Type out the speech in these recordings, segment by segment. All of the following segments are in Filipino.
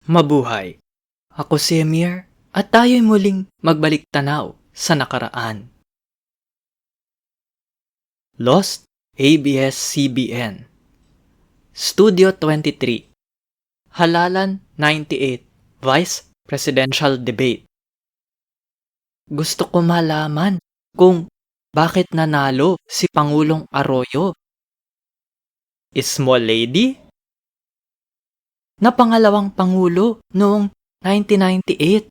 Mabuhay! Ako si Emir at tayo'y muling magbalik-tanaw sa nakaraan. Lost ABS-CBN Studio 23 Halalan 98 Vice Presidential Debate. Gusto ko malaman kung bakit nanalo si Pangulong Arroyo. Small lady? Na pangalawang Pangulo noong 1998.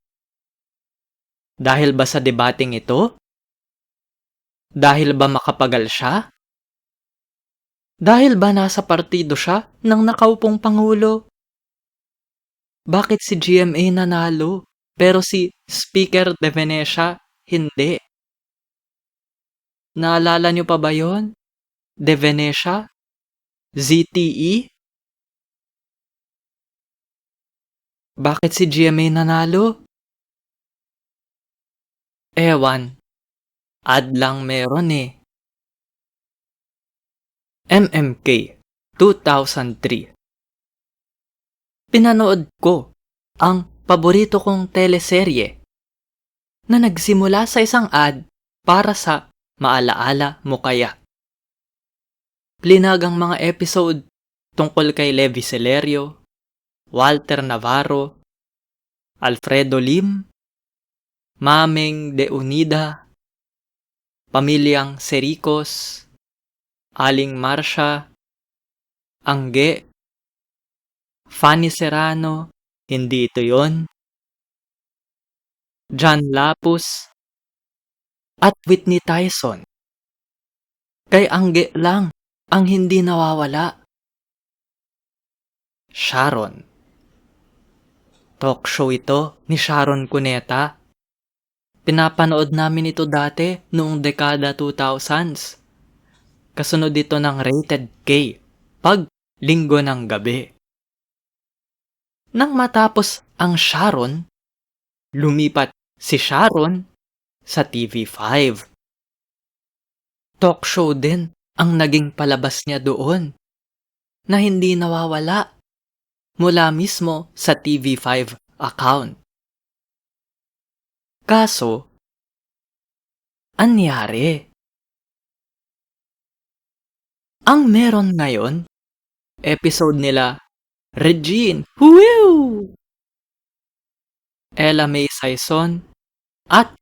Dahil ba sa debating ito? Dahil ba makapagal siya? Dahil ba nasa partido siya ng nakaupong Pangulo? Bakit si GMA nanalo pero si Speaker De Venecia hindi? Naalala niyo pa ba yon? De Venecia? ZTE? Bakit si GMA nanalo? Ewan. Ad lang meron eh. MMK 2003. Pinanood ko ang paborito kong teleserye na nagsimula sa isang ad para sa Maalaala Mo Kaya. Plinag ang mga episode tungkol kay Levi Celerio, Walter Navarro, Alfredo Lim, Mameng de Unida, Pamilyang Sericos, Aling Marcia, Angge, Fanny Serrano, hindi ito yon, John Lapus, at Whitney Tyson. Kay Angge lang ang hindi nawawala. Sharon. Talk show ito ni Sharon Cuneta. Pinapanood namin ito dati noong dekada 2000s. Kasunod ito ng Rated K pag linggo ng gabi. Nang matapos ang Sharon, lumipat si Sharon sa TV5. Talk show din ang naging palabas niya doon na hindi nawawala mula mismo sa TV5 account. Kaso, anyari? Ang meron ngayon, episode nila Regine, Woo! Ella May Saison, at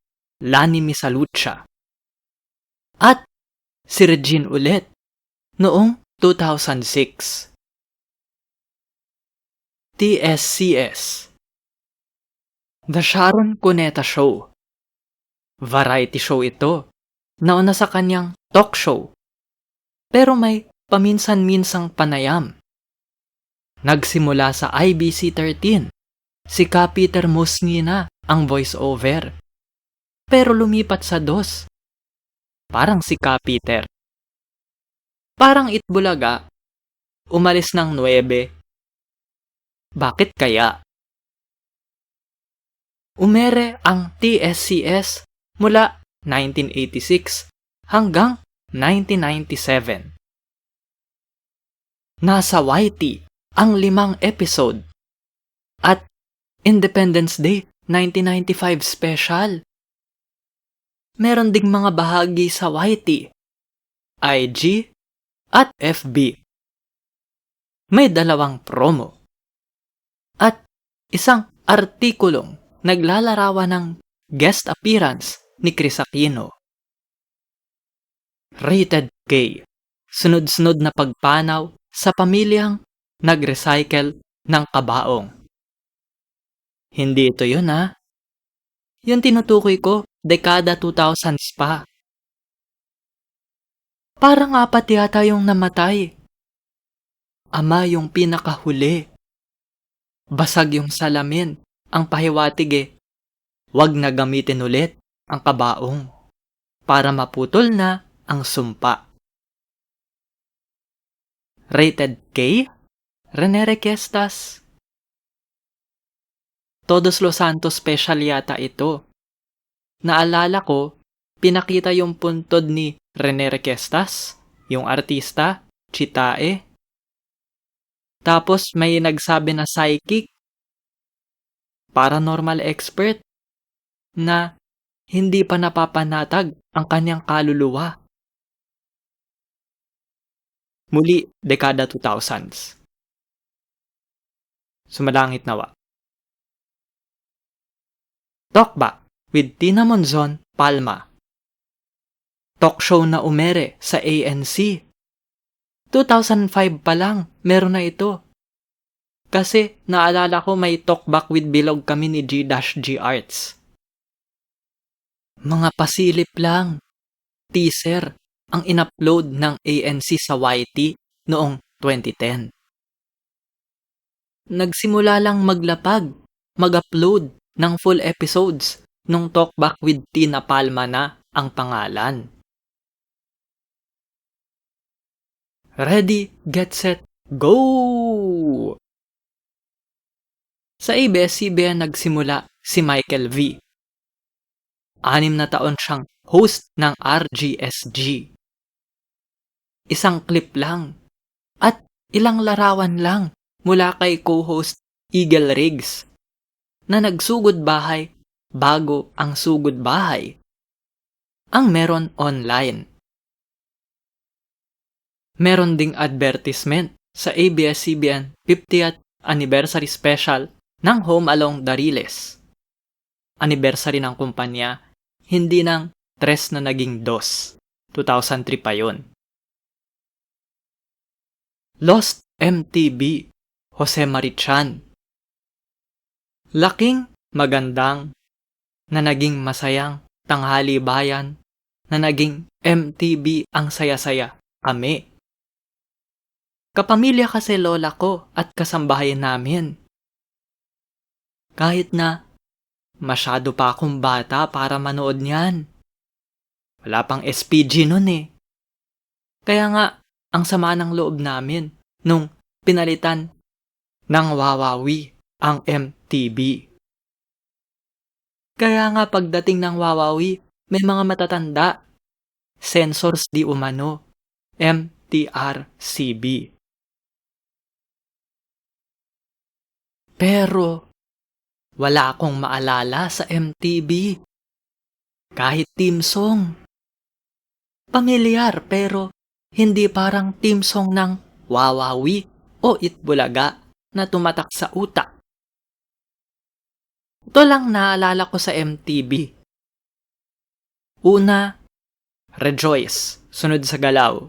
Lani Misalucha. At si Regine ulit noong 2006. TSCS The Sharon Cuneta Show. Variety show ito. Nauna sa kanyang talk show. Pero may paminsan-minsang panayam. Nagsimula sa IBC13. Si Ka Peter Musnina ang voice-over. Pero lumipat sa DOS. Parang si Ka Peter. Parang Itbulaga. Umalis ng 9. Bakit kaya? Umere ang TSCS mula 1986 hanggang 1997. Nasa YT ang 5 episode at Independence Day 1995 special. Meron ding mga bahagi sa YT, IG at FB. May 2 promo at isang artikulong naglalarawan ng guest appearance ni Chris Aquino. Rated K. Sunod-sunod na pagpanaw sa pamilyang nag-recycle ng kabaong. Hindi ito yun ha. Yung tinutukoy ko, dekada 2000s pa. Parang 4 yata yung namatay. Ama yung pinakahuli. Basag yung salamin, ang pahiwatig eh. Huwag na gamitin ulit ang kabaong para maputol na ang sumpa. Rated K? Rene Requestas. Todos Los Santos special yata ito. Naalala ko, pinakita yung puntod ni Rene Requestas, yung artista, Chitae. Tapos may nagsabi na psychic. paranormal expert na hindi pa napapanatag ang kanyang kaluluwa. Muli, dekada 2000s. Sumalangit nawa. Talkback with Tina Monzon Palma. Talk show na umere sa ANC. 2005 pa lang, meron na ito. Kasi naalala ko may talkback with Bilog kami ni G-G Arts. Mga pasilip lang, teaser, ang in-upload ng ANC sa YT noong 2010. Nagsimula lang maglapag, mag-upload ng full episodes nung Talkback with Tina Palma na ang pangalan. Ready, get set, go! Sa ABS-CBN nagsimula si Michael V. 6 na taon siyang host ng RGSG. Isang clip lang at ilang larawan lang mula kay co-host Eagle Riggs na nagsugod bahay bago ang sugod bahay ang meron online. Meron ding advertisement sa ABS-CBN 50th Anniversary Special ng Home Along Dariles. Anniversary ng kumpanya, hindi ng 3 na naging 2. 2003 pa yun. Lost MTV, Jose Marichan. Laking, magandang, na naging masayang tanghali bayan, na naging MTV ang saya-saya kami. Kapamilya kasi lola ko at kasambahay namin. Kahit na masyado pa akong bata para manood niyan. Wala pang SPG nun eh. Kaya nga, ang sama ng loob namin nung pinalitan ng Wawawi ang MTV. Kaya nga pagdating ng Wawawi, may mga matatanda. Sensors di umano. MTRCB. Pero wala akong maalala sa MTV. Kahit team song. Pamilyar pero hindi parang team song ng Wawawi o Itbulaga na tumatak sa utak. Ito lang naalala ko sa MTV. Una, Rejoice, sunod sa Galaw.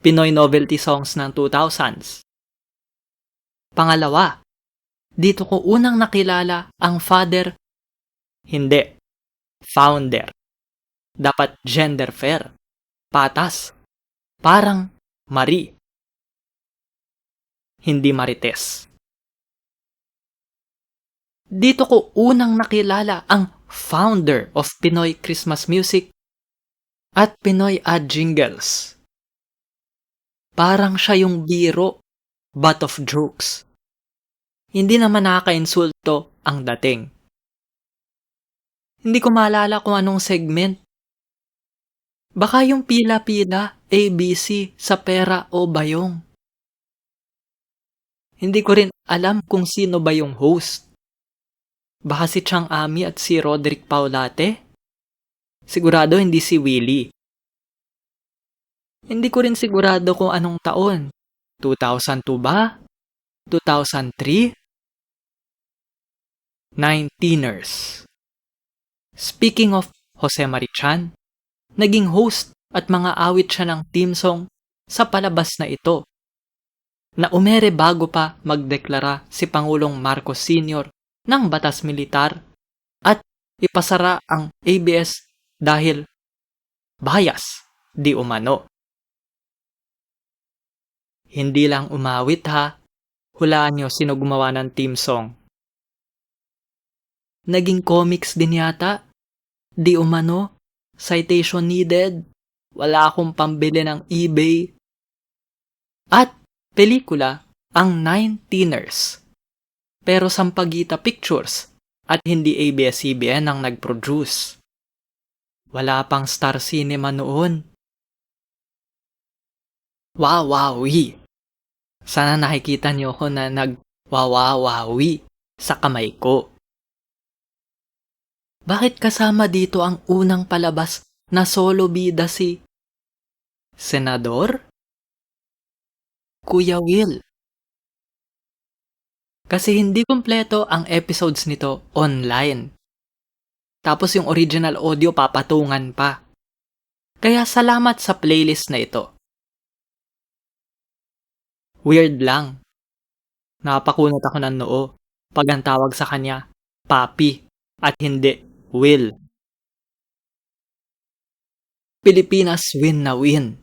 Pinoy novelty songs ng 2000s. Pangalawa, dito ko unang nakilala ang father, hindi, founder. Dapat gender fair, patas, parang Marie. Hindi Marites. Dito ko unang nakilala ang founder of Pinoy Christmas music at Pinoy ad jingles. Parang siya yung biro, butt of jokes. Hindi naman nakaka-insulto ang dating. Hindi ko maalala kung anong segment. Baka yung pila-pila, ABC, sa pera o bayong. Hindi ko rin alam kung sino ba yung host. Baka si Chang Ami at si Roderick Paulate? Sigurado hindi si Willie. Hindi ko rin sigurado kung anong taon. 2002 ba? 2003? 19ers. Speaking of Jose Marichan, naging host at mga awit siya ng theme song sa palabas na ito. Na umere bago pa magdeklara si Pangulong Marcos Sr. ng batas militar at ipasara ang ABS dahil bias di umano. Hindi lang umawit ha, hulaan nyo sino gumawa ng theme song. Naging comics din yata, di umano, citation needed, wala akong pambili ng eBay. At pelikula ang 19ers. Pero Sampaguita Pictures at hindi ABS-CBN ang nag-produce. Wala pang Star Cinema noon. Wawawi. Sana nakikita niyo ko na nag-wawawi sa kamay ko. Bakit kasama dito ang unang palabas na solo bida si Senador? Kuya Will. Kasi hindi kumpleto ang episodes nito online. Tapos yung original audio papatungan pa. Kaya salamat sa playlist na ito. Weird lang. Napakunot ako ng noo pag ang tawag sa kanya, Papi, at hindi Will. Pilipinas win na win.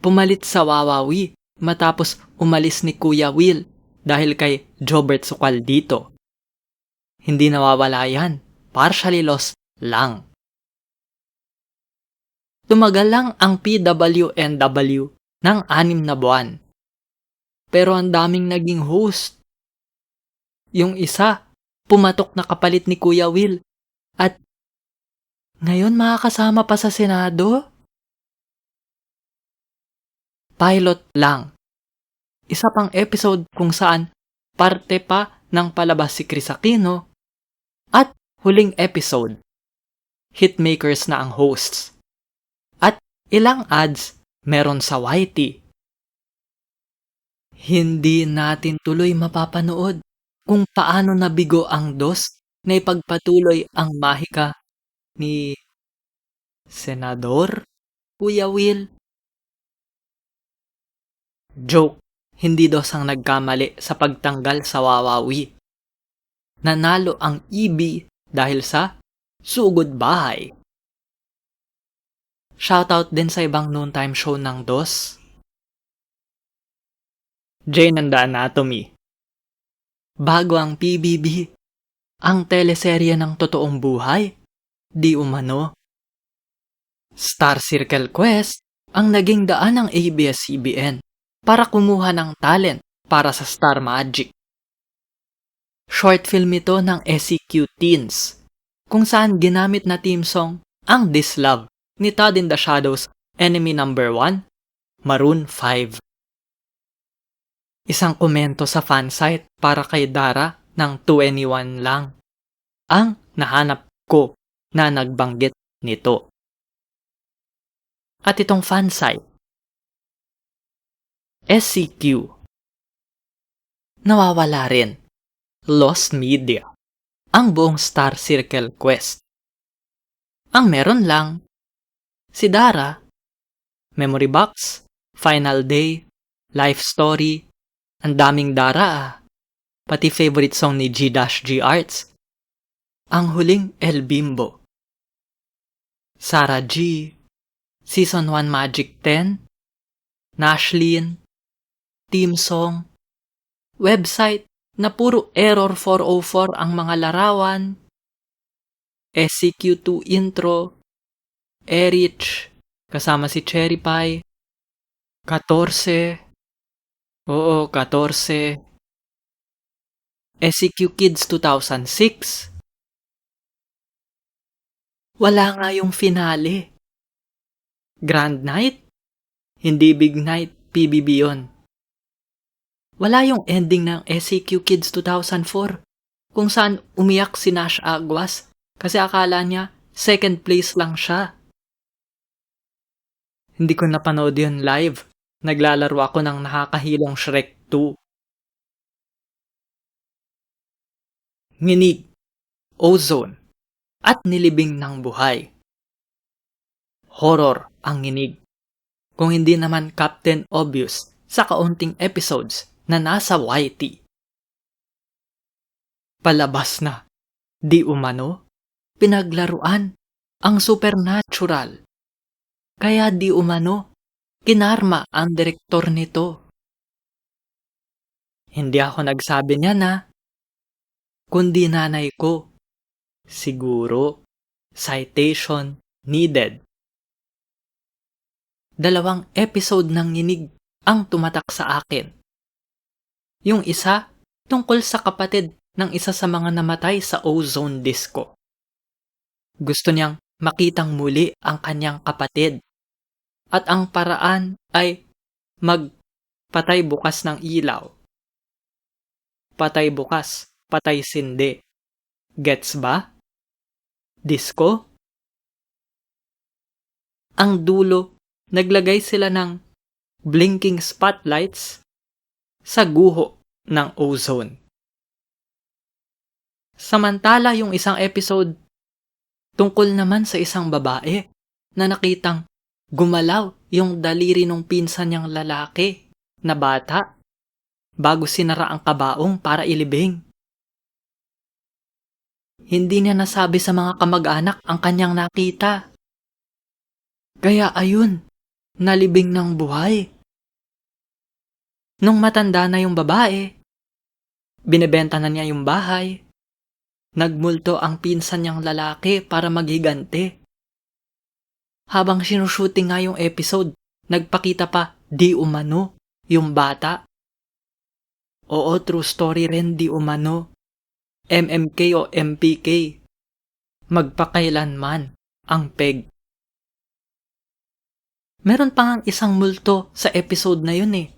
Pumalit sa Wawawi matapos umalis ni Kuya Will dahil kay Jobert Sukal dito. Hindi nawawala yan. Partially lost lang. Tumagal lang ang PWNW ng 6 na buwan. Pero ang daming naging host. Yung isa, pumatok na kapalit ni Kuya Will. At ngayon makakasama pa sa Senado? Pilot lang. Isa pang episode kung saan parte pa ng palabas si Chris Aquino. At huling episode, hitmakers na ang hosts. At ilang ads meron sa YT. Hindi natin tuloy mapapanood kung paano nabigo ang DOS na ipagpatuloy ang mahika ni Senador Kuya Will. Joke, hindi DOS ang nagkamali sa pagtanggal sa Wawawi. Nanalo ang EB dahil sa sugod bahay. Shoutout din sa ibang noontime show ng DOS. Jane and the Anatomy. Bago ang PBB, ang teleserye ng totoong buhay, di umano. Star Circle Quest ang naging daan ng ABS-CBN para kumuha ng talent para sa Star Magic. Short film ito ng SCQ Teens, kung saan ginamit na theme song ang This Love ni Todd in the Shadows Enemy No. 1, Maroon 5. Isang komento sa fansite para kay Dara ng 2NE1 lang ang nahanap ko na nagbanggit nito. At itong fansite, SCQ, nawawala rin. Lost media. Ang buong Star Circle Quest. Ang meron lang, si Dara, Memory Box, Final Day, Life Story, ang daming Dara ah. Pati favorite song ni G-G Arts. Ang huling El Bimbo. Sarah G, Season 1 Magic 10, Nashlyn, theme song, website na puro error 404 ang mga larawan, SCQ2 intro, Erich, kasama si Cherry Pie, 14, oo 14, SCQ Kids 2006, wala nga yung finale. Grand Night? Hindi Big Night, PBB yun. Wala yung ending ng SCQ Kids 2004 kung saan umiyak si Nash Aguas kasi akala niya second place lang siya. Hindi ko napanood yun live. Naglalaro ako ng nakakahilong Shrek 2. Nginig, Ozone, at Nilibing ng Buhay. Horror ang nginig. Kung hindi naman Captain Obvious sa kaunting episodes na nasa YT. Palabas na, di umano, pinaglaruan ang supernatural. Kaya di umano, kinarma ang direktor nito. Hindi ako nagsabi niya na, kundi nanay ko. Siguro, citation needed. 2 episode ng nginig ang tumatak sa akin. Yung isa, tungkol sa kapatid ng isa sa mga namatay sa ozone disco. Gusto niyang makitang muli ang kanyang kapatid. At ang paraan ay magpatay bukas ng ilaw. Patay bukas, patay sindi. Gets ba? Disco? Ang dulo, naglagay sila ng blinking spotlights sa guho ng ozone. Samantala yung isang episode tungkol naman sa isang babae na nakitang gumalaw yung daliri ng pinsan niyang lalaki na bata bago sinara ang kabaong para ilibing. Hindi niya nasabi sa mga kamag-anak ang kanyang nakita. Kaya ayun, nalibing ng buhay. Nung matanda na yung babae, binebenta na niya yung bahay. Nagmulto ang pinsan niyang lalaki para maghiganti. Habang sinushooting nga yung episode, nagpakita pa di umano yung bata. Oo, true story rin di umano. MMK o MPK. Magpakailanman ang peg. Meron pa ngang isang multo sa episode na yun eh.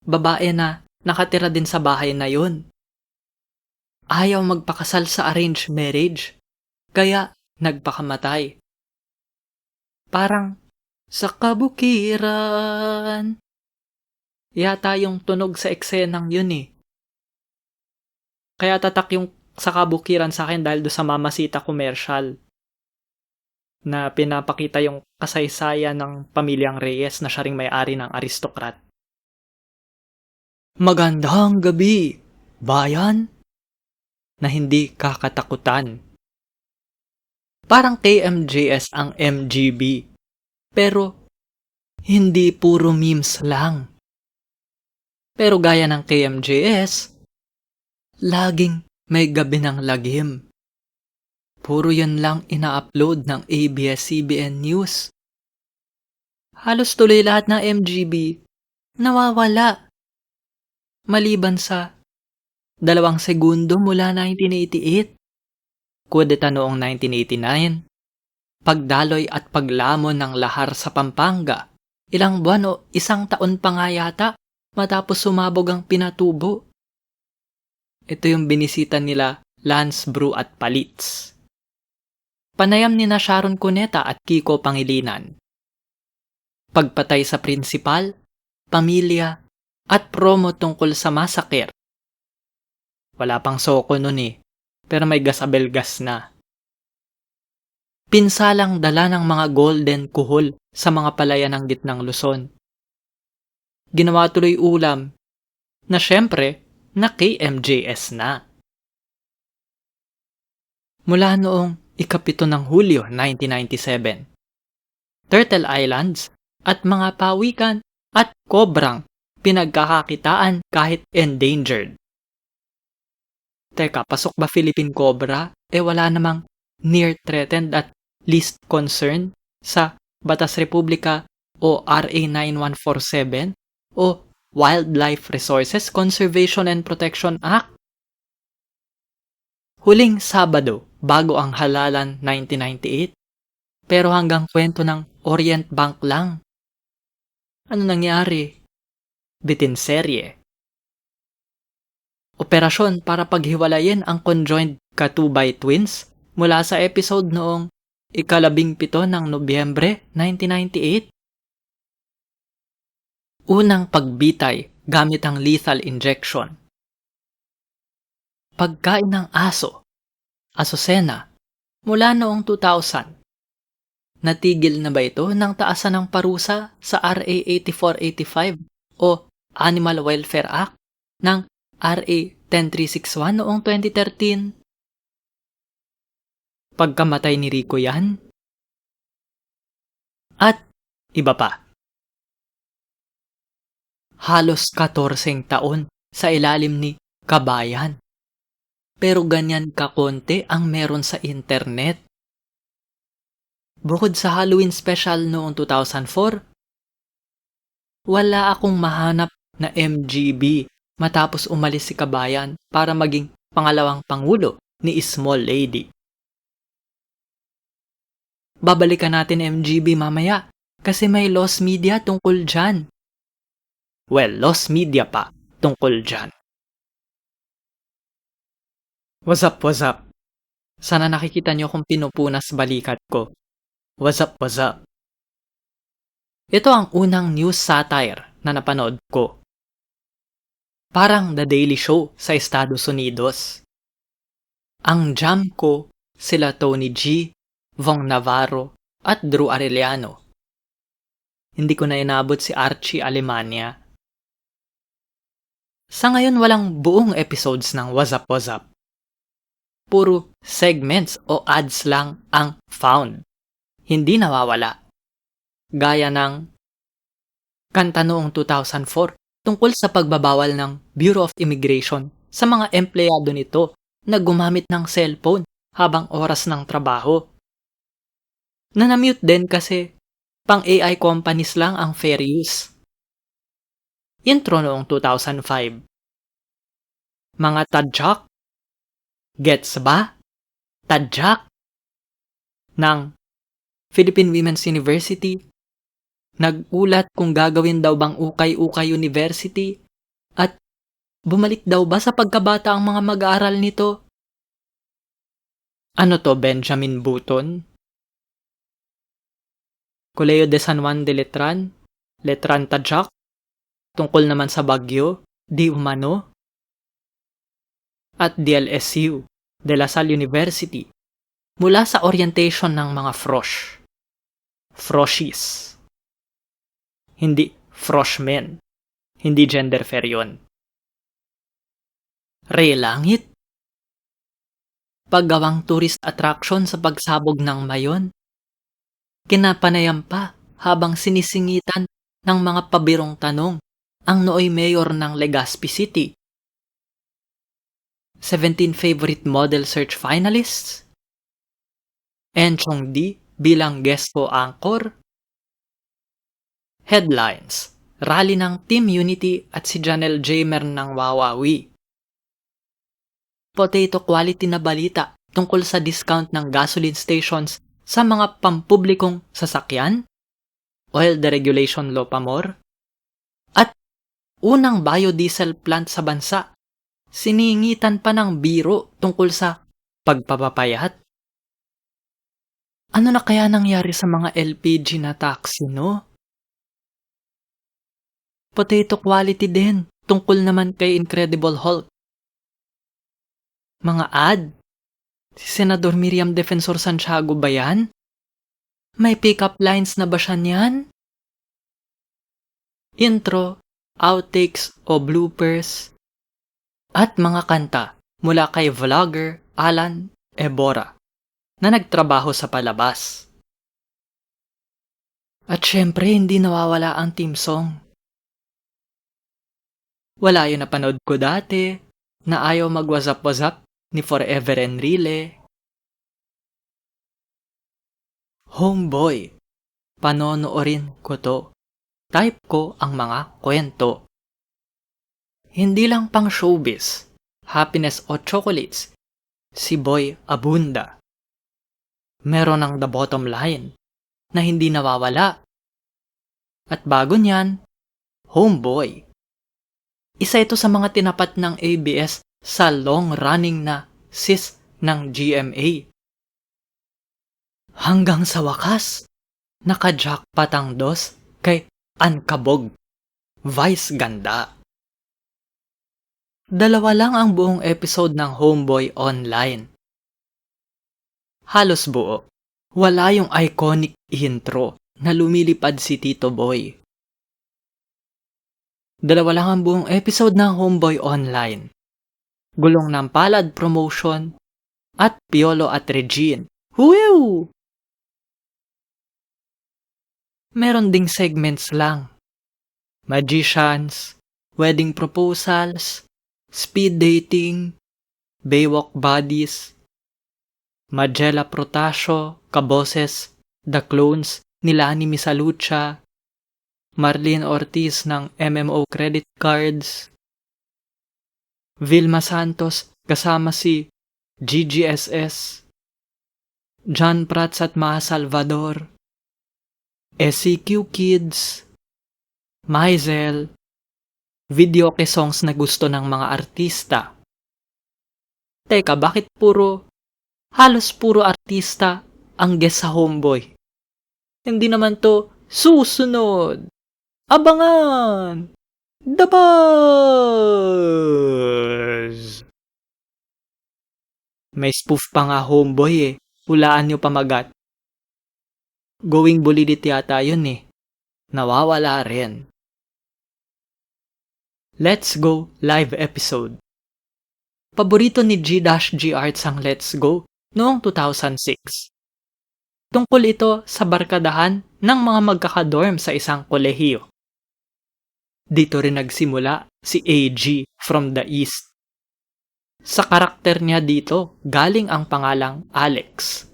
Babae na nakatira din sa bahay na yun. Ayaw magpakasal sa arranged marriage, kaya nagpakamatay. Parang sa kabukiran. Yata yung tunog sa eksenang yun eh. Kaya tatak yung sa kabukiran sa akin dahil do sa Mamasita commercial na pinapakita yung kasaysayan ng pamilyang Reyes na siya ring may-ari ng aristokrat. Magandang gabi, bayan na hindi kakatakutan. Parang KMJS ang MGB, pero hindi puro memes lang. Pero gaya ng KMJS, laging may gabi ng lagim. Puro yan lang ina-upload ng ABS-CBN News. Halos tuloy lahat ng MGB nawawala. Maliban sa 2 segundo mula 1988, kudeta noong 1989, pagdaloy at paglamon ng lahar sa Pampanga, ilang buwan o 1 taon pa nga yata matapos sumabog ang Pinatubo. Ito yung binisita nila Lance Bru at Palitz. Panayam ni na Sharon Cuneta at Kiko Pangilinan. Pagpatay sa prinsipal, pamilya, at promo tungkol sa massacre. Wala pang soko nun eh, pero may gasabel-gas na. Pinsalang dala ng mga golden kuhol sa mga palayan ng gitnang Luzon. Ginawa tuloy ulam na syempre na KMJS na. Mula noong 7 ng Hulyo 1997, Turtle Islands at mga pawikan at kobrang pinagkakakitaan kahit endangered. Teka, pasok ba Philippine Cobra? Wala namang near threatened at least concerned sa Batas Republika o RA 9147 o Wildlife Resources Conservation and Protection Act. Huling Sabado bago ang halalan 1998, pero hanggang kwento ng Orient Bank lang. Ano nangyari? Bitin serye. Operasyon para paghiwalayin ang conjoined Katubay twins mula sa episode noong 17 ng Nobyembre 1998. Unang pagbitay gamit ang lethal injection. Pagkain ng aso, Azucena, mula noong 2000. Natigil na ba ito ng taasan ng parusa sa RA 8485 o Animal Welfare Act ng RA 10361 noong 2013? Pagkamatay ni Rico yan? At iba pa. Halos 14 taon sa ilalim ni Kabayan. Pero ganyan kakonti ang meron sa internet. Bukod sa Halloween special noong 2004, wala akong mahanap na MGB matapos umalis si Kabayan para maging pangalawang pangulo ni Small Lady. Babalikan natin MGB mamaya kasi may lost media tungkol dyan. Well, lost media pa tungkol dyan. What's up, what's up? Sana nakikita niyo kung pinupunas balikat ko. What's up, what's up? Ito ang unang news satire na napanood ko. Parang The Daily Show sa Estados Unidos. Ang jam ko sila Tony G, Vong Navarro, at Drew Arellano. Hindi ko na inabot si Archie Alemania. Sa ngayon walang buong episodes ng What's Up, What's Up. Puro segments o ads lang ang found. Hindi nawawala. Gaya ng kanta noong 2004 tungkol sa pagbabawal ng Bureau of Immigration sa mga empleyado nito na gumamit ng cellphone habang oras ng trabaho. Na-mute din kasi pang AI companies lang ang fair use. Intro noong 2005. Mga tadyak? Gets ba? Tadyak? Ng Philippine Women's University nag-ulat kung gagawin daw bang Ukay-Ukay University at bumalik daw ba sa pagkabata ang mga mag-aaral nito? Ano to, Benjamin Button? Colegio de San Juan de Letran? Letran Tadyak? Tungkol naman sa Bagyo? Di umano? At DLSU, De La Salle University, mula sa orientation ng mga frosh. Froshies. Hindi freshmen. Hindi gender fair yun. Relangit. Paggawang tourist attraction sa pagsabog ng Mayon. Kinapanayam pa habang sinisingitan ng mga pabirong tanong ang nooy mayor ng Legazpi City. 17 favorite model search finalists. Enchong D bilang guest co-anchor. Headlines. Rally ng Team Unity at si Janelle Jamer ng Wawawi. Potato quality na balita tungkol sa discount ng gasoline stations sa mga pampublikong sasakyan. Oil Deregulation Law Pamor. At unang biodiesel plant sa bansa. Siningitan pa ng biro tungkol sa pagpapapayat. Ano na kaya nangyari sa mga LPG na taxi, no? Potato quality din, tungkol naman kay Incredible Hulk. Mga ad? Si Senador Miriam Defensor Santiago ba yan? May pick-up lines na ba siya niyan? Intro, outtakes o bloopers, at mga kanta mula kay vlogger Alan Ebora na nagtrabaho sa palabas. At syempre hindi nawawala ang theme song. Wala yung napanood ko dati na ayaw mag-wazap-wazap ni Forever Enrile. Homeboy, panonoorin ko to. Type ko ang mga kwento. Hindi lang pang showbiz, happiness o chocolates, si Boy Abunda. Meron ng The Bottom Line na hindi nawawala. At bago niyan, Homeboy. Isa ito sa mga tinapat ng ABS sa long-running na sis ng GMA. Hanggang sa wakas, naka-jackpot ang dos kay Ankabog, Vice Ganda. 2 lang ang buong episode ng Homeboy online. Halos buo. Wala yung iconic intro na lumilipad si Tito Boy. 2 lang ang buong episode ng Homeboy online. Gulong ng palad promotion at Piolo at Regine. Huwew! Meron ding segments lang. Magicians, wedding proposals, speed dating, Baywalk Buddies, Magella Protasio, kaboses, The Clones, nila ni Misalucha, Marlene Ortiz ng MMO Credit Cards, Vilma Santos kasama si GGSS, John Prats at Maha Salvador, SCQ Kids, Maizel, videoke songs na gusto ng mga artista. Teka, bakit puro Halos puro artista ang guest sa Homeboy. Hindi naman to susunod, abangan, The Buzz! May spoof pa nga Homeboy eh. Hulaan nyo pamagat. Going Bulilit yata yun eh. Nawawala rin. Let's Go live episode. Paborito ni G-G Arts ang Let's Go noong 2006. Tungkol ito sa barkadahan ng mga magkakadorm sa isang kolehiyo. Dito rin nagsimula si AG from the East. Sa karakter niya dito, galing ang pangalang Alex.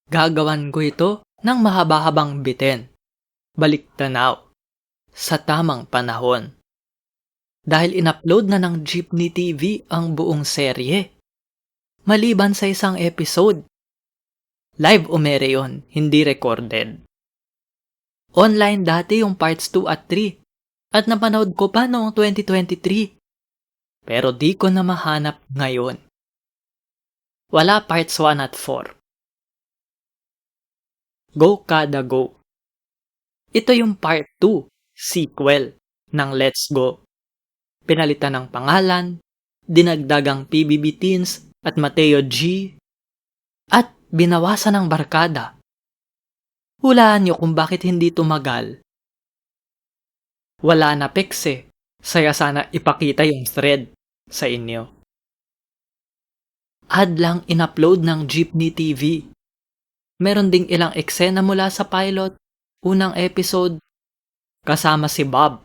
Gagawan ko ito ng mahaba-habang biten. Baliktanaw. Sa tamang panahon. Dahil in-upload na ng Jeepney TV ang buong serye. Maliban sa isang episode. Live umere yun, hindi recorded. Online dati yung parts 2 at 3 at napanood ko pa noong 2023. Pero di ko na mahanap ngayon. Wala parts 1 at 4. Go Kada Go. Ito yung part 2, sequel ng Let's Go. Pinalitan ng pangalan, dinagdagang PBB Teens at Mateo G, at binawasan ng barkada. Hulaan nyo kung bakit hindi tumagal. Wala na pekse. Saya sana ipakita yung thread sa inyo. Hadlang in-upload ng Jeepney TV. Meron ding ilang eksena mula sa pilot, unang episode, kasama si Bob.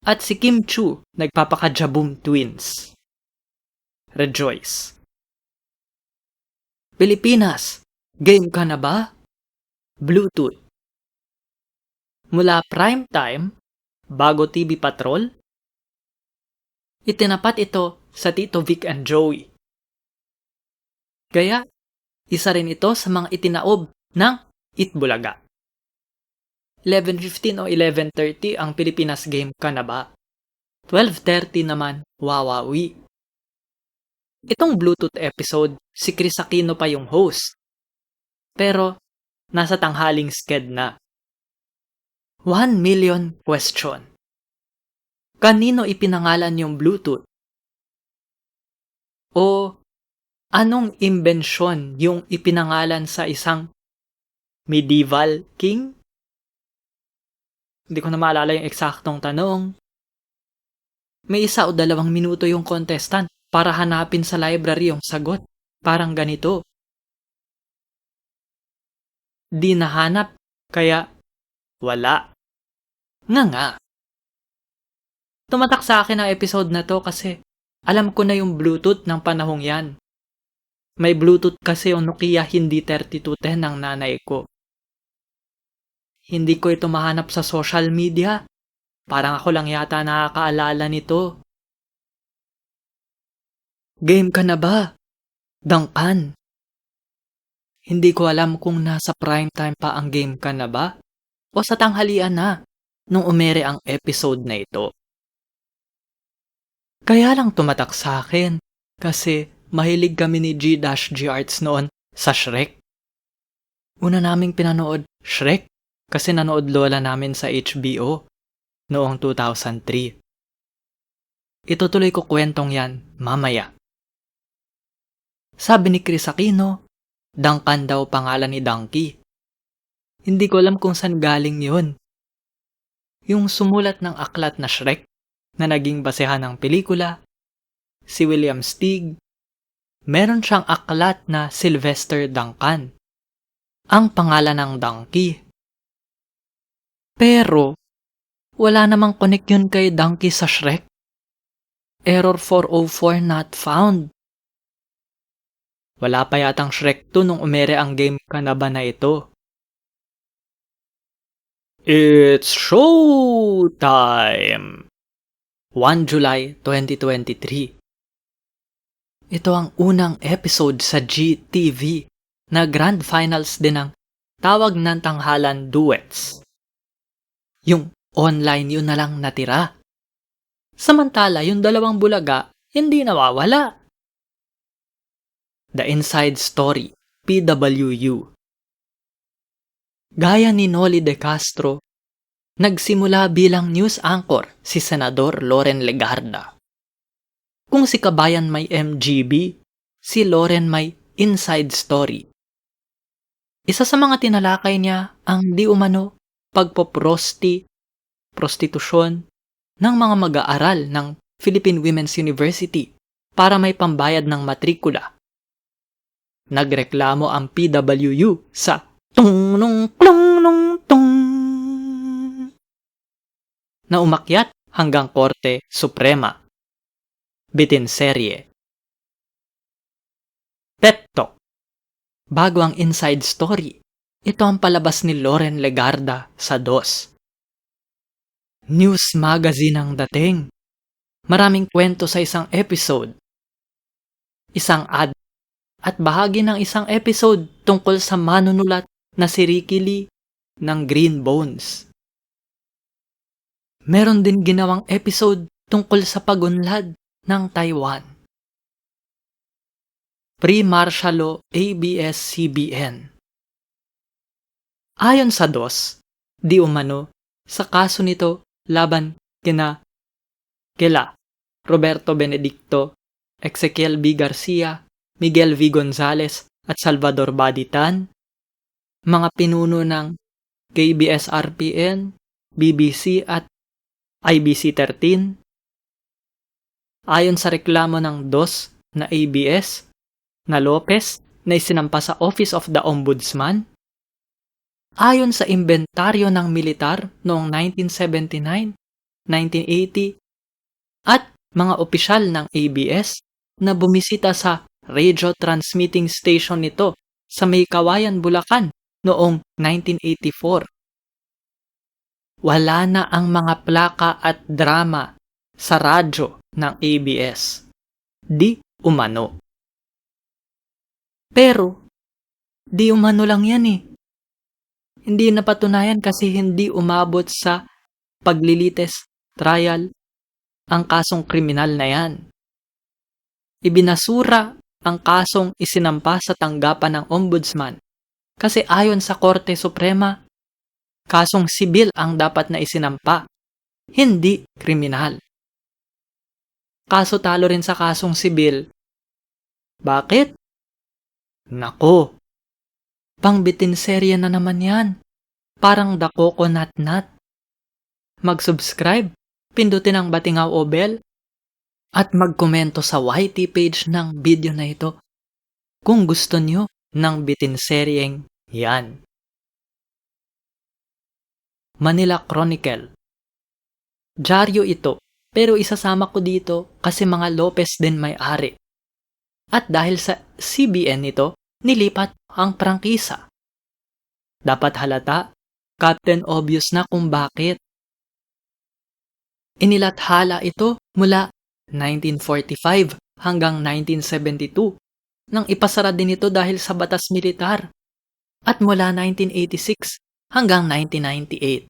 At si Kim Chu, nagpapaka-Jaboom twins. Rejoice. Pilipinas, game ka na ba? Bluetooth. Mula prime time, bago TV Patrol, itinapat ito sa Tito Vic and Joey. Kaya, isa rin ito sa mga itinaob ng Itbulaga. 11:15 o 11:30 ang Pilipinas Game Ka Na Ba? 12:30 naman, Wawawi. Itong Bluetooth episode, si Chris Aquino pa yung host. Pero, nasa tanghaling sked na. 1 million question. Kanino ipinangalan yung Bluetooth? O anong imbensyon yung ipinangalan sa isang medieval king? Hindi ko na maalala yung eksaktong tanong. May 1 o 2 minuto yung contestant para hanapin sa library yung sagot. Parang ganito. Di nahanap, kaya wala. Nga. Tumatak sa akin ang episode na to kasi alam ko na yung Bluetooth ng panahong yan. May Bluetooth kasi yung Nokia hindi 3210 ng nanay ko. Hindi ko ito mahanap sa social media. Parang ako lang yata nakakaalala nito. Game ka na ba? Duncan. Hindi ko alam kung nasa prime time pa ang Game Ka Na Ba o sa tanghalian na nung umere ang episode na ito. Kaya lang tumatak sa akin kasi mahilig kami ni G-G Arts noon sa Shrek. Una naming pinanood Shrek kasi nanood lola namin sa HBO noong 2003. Itutuloy ko kwentong yan mamaya. Sabi ni Chris Aquino, Duncan daw pangalan ni Donkey. Hindi ko alam kung saan galing yun. Yung sumulat ng aklat na Shrek na naging basehan ng pelikula, si William Steig, meron siyang aklat na Sylvester Duncan. Ang pangalan ng Donkey. Pero, wala namang connect yun kay Donkey sa Shrek. Error 404 not found. Wala pa yatang Shrek 2 nung umere ang Game Ka Na Ba na ito. It's showtime! 1 July 2023. Ito ang unang episode sa GTV na grand finals din ng Tawag ng Tanghalan Duets. Yung online yun na lang natira. Samantala yung 2 bulaga hindi nawawala. The Inside Story, PWU. Gaya ni Noli De Castro, nagsimula bilang news anchor si Senador Loren Legarda. Kung si Kabayan may MGB, si Loren may Inside Story. Isa sa mga tinalakay niya ang di umano prostitusyon ng mga mag-aaral ng Philippine Women's University para may pambayad ng matrikula. Nagreklamo ang PWU sa tung-nung klong-nung tung na umakyat hanggang Korte Suprema. Bitinserye. Pep Talk. Bago ang Inside Story, ito ang palabas ni Loren Legarda sa DOS. News magazine ang dating. Maraming kwento sa isang episode. Isang ad at bahagi ng isang episode tungkol sa manunulat na si Ricky Lee ng Green Bones. Meron din ginawang episode tungkol sa pagunlad ng Taiwan. Pre-martial law ABS-CBN. Ayon sa DOS, di umano, sa kaso nito laban kila Roberto Benedicto, Ezequiel B. Garcia, Miguel V. Gonzalez at Salvador Baditan, mga pinuno ng KBS-RPN, BBC at IBC-13. Ayon sa reklamo ng DOS na ABS, na Lopez na isinampa sa Office of the Ombudsman. Ayon sa inventaryo ng militar noong 1979, 1980 at mga opisyal ng ABS na bumisita sa radio transmitting station nito sa May Kawayan, Bulacan noong 1984. Wala na ang mga plaka at drama sa radyo ng ABS. Di umano. Pero, di umano lang yan eh. Hindi napatunayan kasi hindi umabot sa paglilitis, trial, ang kasong kriminal na yan. Ibinasura ang kasong isinampa sa tanggapan ng ombudsman kasi ayon sa Korte Suprema, kasong sibil ang dapat na isinampa, hindi kriminal. Kaso talo rin sa kasong sibil. Bakit? Nako, pangbitinserye na naman yan. Parang the coconut nut. Mag-subscribe, pindutin ang batingaw o bell, at magkomento sa YT page ng video na ito kung gusto nyo ng bitinseryeng yan. Manila Chronicle. Dyaryo ito, pero isasama ko dito kasi mga Lopez din may-ari. At dahil sa CBN ito, nilipat ang prangkisa. Dapat halata, Captain Obvious na kung bakit. Inilathala ito mula 1945 hanggang 1972 nang ipasara din ito dahil sa batas militar at mula 1986 hanggang 1998.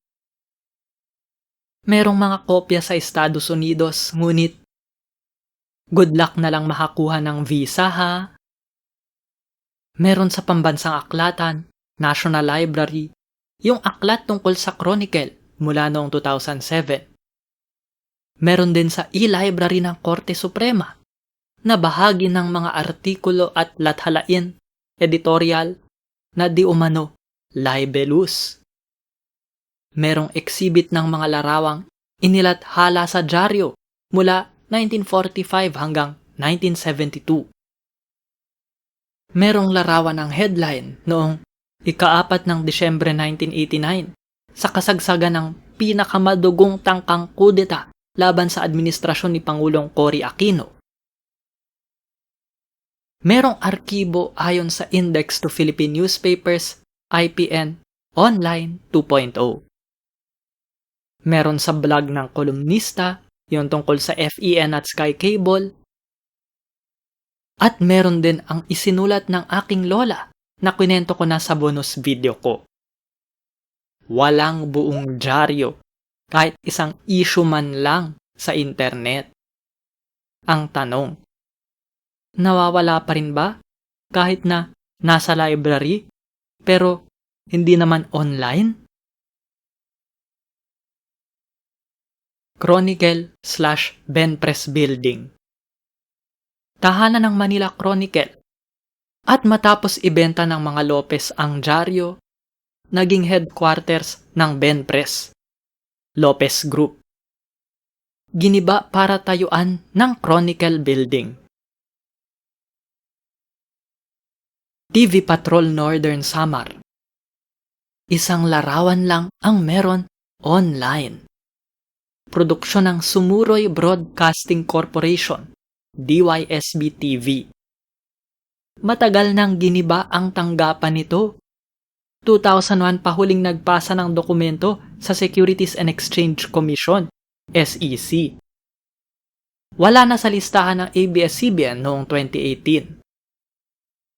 Merong mga kopya sa Estados Unidos ngunit good luck na lang makakuha ng visa ha. Meron sa pambansang aklatan, National Library, yung aklat tungkol sa Chronicle mula noong 2007. Meron din sa e-library ng Korte Suprema na bahagi ng mga artikulo at lathalain, editorial na di umano libelous. Merong exhibit ng mga larawang inilathala sa dyaryo mula 1945 hanggang 1972. Merong larawan ng headline noong ika-4 ng Disyembre 1989 sa kasagsagan ng pinakamadugong tangkang kudeta laban sa administrasyon ni Pangulong Cory Aquino. Merong arkibo ayon sa Index to Philippine Newspapers, IPN, Online 2.0. Meron sa blog ng kolumnista, yung tungkol sa FEN at Sky Cable. At meron din ang isinulat ng aking lola na kwento ko na sa bonus video ko. Walang buong dyaryo, kahit isang issue man lang sa internet. Ang tanong, nawawala pa rin ba kahit na nasa library pero hindi naman online? Chronicle/Benpress Building. Tahanan ng Manila Chronicle. At matapos ibenta ng mga Lopez ang dyaryo, naging headquarters ng Benpress, Lopez Group. Giniba para tayuan ng Chronicle Building. TV Patrol Northern Samar. Isang larawan lang ang meron online. Produksyon ng Sumuroy Broadcasting Corporation, DYSB-TV. Matagal nang giniba ang tanggapan nito. 2001 pa huling nagpasa ng dokumento sa Securities and Exchange Commission, SEC. Wala na sa listahan ng ABS-CBN noong 2018.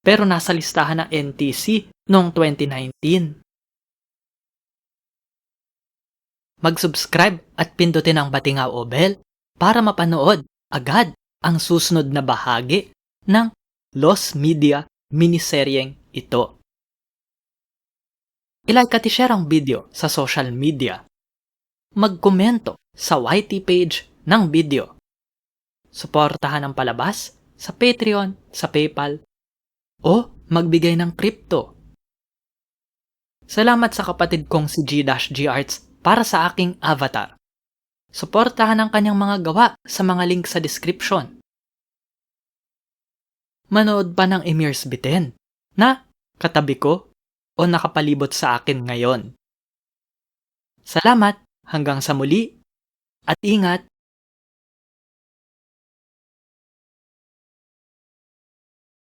Pero nasa listahan ng NTC noong 2019. Mag-subscribe at pindutin ang batingaw o bell para mapanood agad ang susunod na bahagi ng Los Media miniseryeng ito. I-like at i-share ang video sa social media. Magkomento sa YT page ng video. Suportahan ang palabas sa Patreon, sa PayPal, o magbigay ng crypto. Salamat sa kapatid kong si G-G Arts para sa aking avatar. Suportahan ang kanyang mga gawa sa mga link sa description. Manood pa ng Emir's Bitin na katabi ko o nakapalibot sa akin ngayon. Salamat, hanggang sa muli, at ingat!